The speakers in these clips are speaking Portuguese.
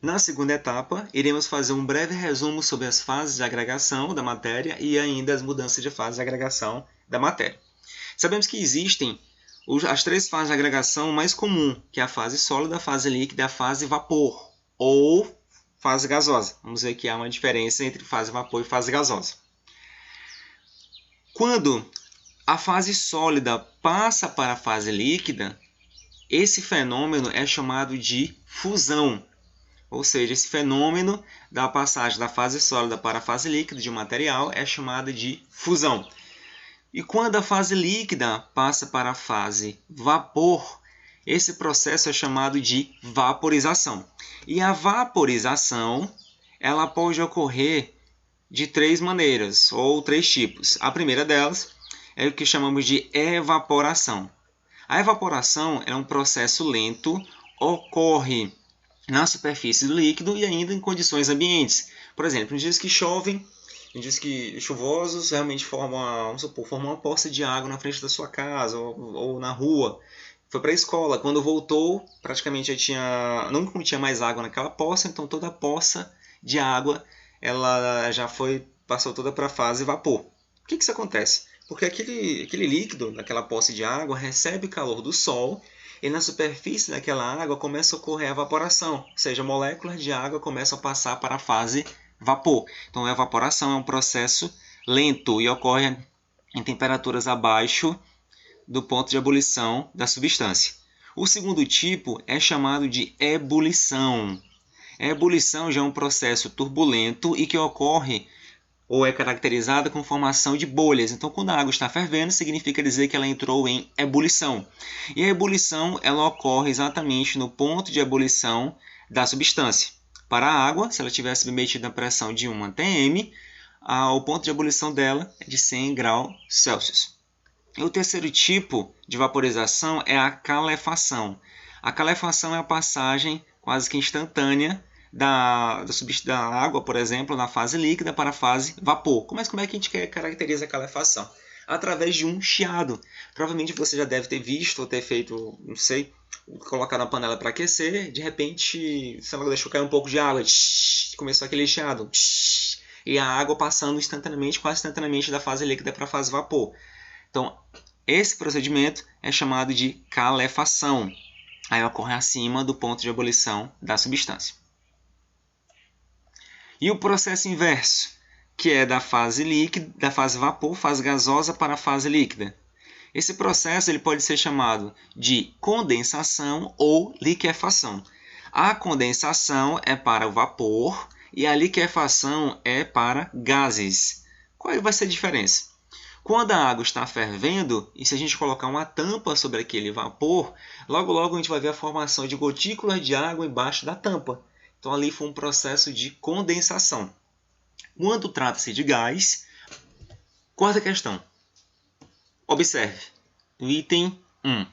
Na segunda etapa, iremos fazer um breve resumo sobre as fases de agregação da matéria e ainda as mudanças de fase de agregação da matéria. Sabemos que existem as três fases de agregação mais comuns, que é a fase sólida, a fase líquida e a fase vapor, ou fase gasosa. Vamos ver que há uma diferença entre fase vapor e fase gasosa. Quando a fase sólida passa para a fase líquida, esse fenômeno é chamado de fusão. Ou seja, esse fenômeno da passagem da fase sólida para a fase líquida de um material é chamado de fusão. E quando a fase líquida passa para a fase vapor, esse processo é chamado de vaporização. E a vaporização, ela pode ocorrer de três maneiras, ou três tipos. A primeira delas é o que chamamos de evaporação. A evaporação é um processo lento, ocorre na superfície do líquido e ainda em condições ambientes. Por exemplo, em dias que chovem, em dias que chuvosos, realmente forma uma poça de água na frente da sua casa ou na rua. Foi para a escola, quando voltou, praticamente não tinha mais água naquela poça, então toda a poça de água ela já passou toda para a fase vapor. Por que isso acontece? Porque aquele líquido, daquela poça de água, recebe calor do sol e na superfície daquela água começa a ocorrer a evaporação, ou seja, moléculas de água começam a passar para a fase vapor. Então, a evaporação é um processo lento e ocorre em temperaturas abaixo do ponto de ebulição da substância. O segundo tipo é chamado de ebulição. A ebulição já é um processo turbulento e que ocorre ou é caracterizada com formação de bolhas. Então, quando a água está fervendo, significa dizer que ela entrou em ebulição. E a ebulição ela ocorre exatamente no ponto de ebulição da substância. Para a água, se ela estiver submetida a pressão de 1 atm, o ponto de ebulição dela é de 100 graus Celsius. E o terceiro tipo de vaporização é a calefação. A calefação é a passagem quase que instantânea da água, por exemplo, na fase líquida para a fase vapor. Mas como é que a gente caracteriza a calefação? Através de um chiado. Provavelmente você já deve ter visto ou ter feito, não sei, colocar na panela para aquecer, de repente, sei lá, deixou cair um pouco de água, começou aquele chiado, e a água passando instantaneamente, quase instantaneamente da fase líquida para a fase vapor. Então, esse procedimento é chamado de calefação. Aí ocorre acima do ponto de ebulição da substância. E o processo inverso, que é da fase líquida, da fase vapor, fase gasosa para a fase líquida. Esse processo ele pode ser chamado de condensação ou liquefação. A condensação é para o vapor e a liquefação é para gases. Qual vai ser a diferença? Quando a água está fervendo, e se a gente colocar uma tampa sobre aquele vapor, logo logo a gente vai ver a formação de gotículas de água embaixo da tampa. Então ali foi um processo de condensação. Quando trata-se de gás, quarta questão. Observe, no item 1.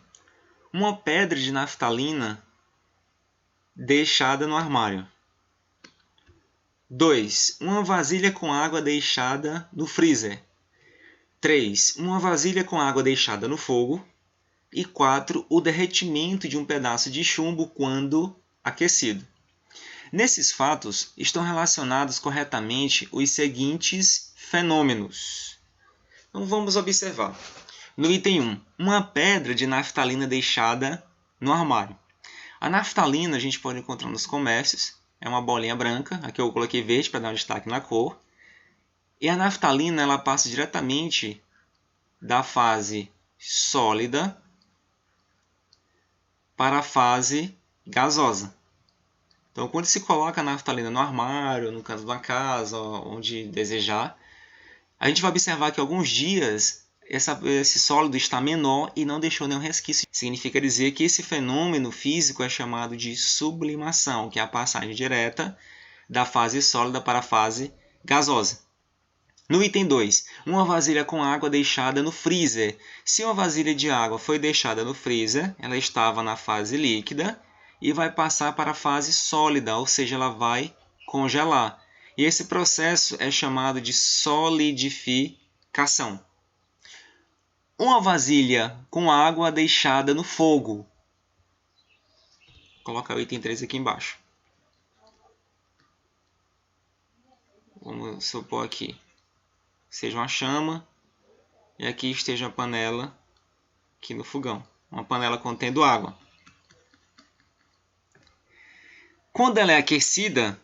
Uma pedra de naftalina deixada no armário. 2. Uma vasilha com água deixada no freezer. 3. Uma vasilha com água deixada no fogo. E 4. O derretimento de um pedaço de chumbo quando aquecido. Nesses fatos estão relacionados corretamente os seguintes fenômenos. Então vamos observar. No item 1, uma pedra de naftalina deixada no armário. A naftalina a gente pode encontrar nos comércios, é uma bolinha branca, aqui eu coloquei verde para dar um destaque na cor. E a naftalina ela passa diretamente da fase sólida para a fase gasosa. Então, quando se coloca a naftalina no armário, no canto da casa, onde desejar, a gente vai observar que alguns dias esse sólido está menor e não deixou nenhum resquício. Significa dizer que esse fenômeno físico é chamado de sublimação, que é a passagem direta da fase sólida para a fase gasosa. No item 2, uma vasilha com água deixada no freezer. Se uma vasilha de água foi deixada no freezer, ela estava na fase líquida, e vai passar para a fase sólida, ou seja, ela vai congelar. E esse processo é chamado de solidificação. Uma vasilha com água deixada no fogo. Vou colocar o item 3 aqui embaixo. vamos supor aqui, seja uma chama e aqui esteja a panela aqui no fogão, uma panela contendo água. Quando ela é aquecida,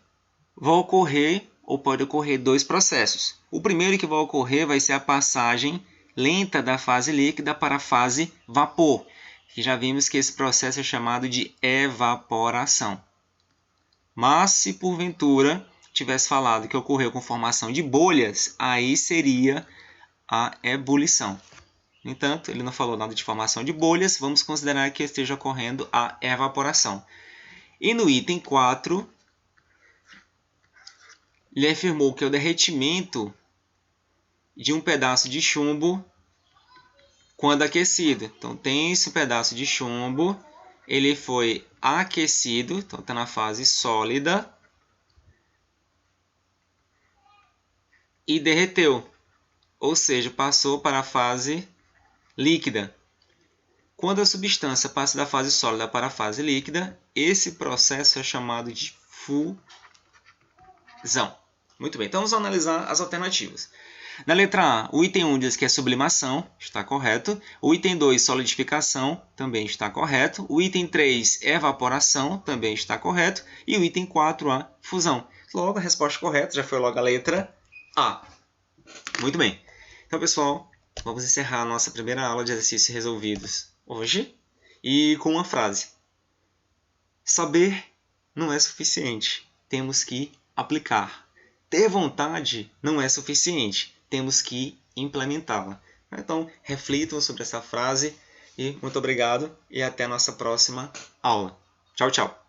vai ocorrer ou pode ocorrer dois processos. O primeiro que vai ocorrer vai ser a passagem lenta da fase líquida para a fase vapor, que já vimos que esse processo é chamado de evaporação. Mas se porventura tivesse falado que ocorreu com formação de bolhas, aí seria a ebulição. No entanto, ele não falou nada de formação de bolhas, vamos considerar que esteja ocorrendo a evaporação. E no item 4, ele afirmou que é o derretimento de um pedaço de chumbo quando aquecido. Então, tem esse pedaço de chumbo, ele foi aquecido, então está na fase sólida, e derreteu, ou seja, passou para a fase líquida. Quando a substância passa da fase sólida para a fase líquida, esse processo é chamado de fusão. Muito bem, então vamos analisar as alternativas. Na letra A, o item 1 diz que é sublimação, está correto. O item 2, solidificação, também está correto. O item 3, evaporação, também está correto. E o item 4, a fusão. Logo, a resposta correta já foi logo a letra A. Muito bem. Então, pessoal, vamos encerrar a nossa primeira aula de exercícios resolvidos hoje. E com uma frase. Saber não é suficiente. Temos que aplicar. Ter vontade não é suficiente. Temos que implementá-la. Então, reflitam sobre essa frase e muito obrigado e até a nossa próxima aula. Tchau, tchau!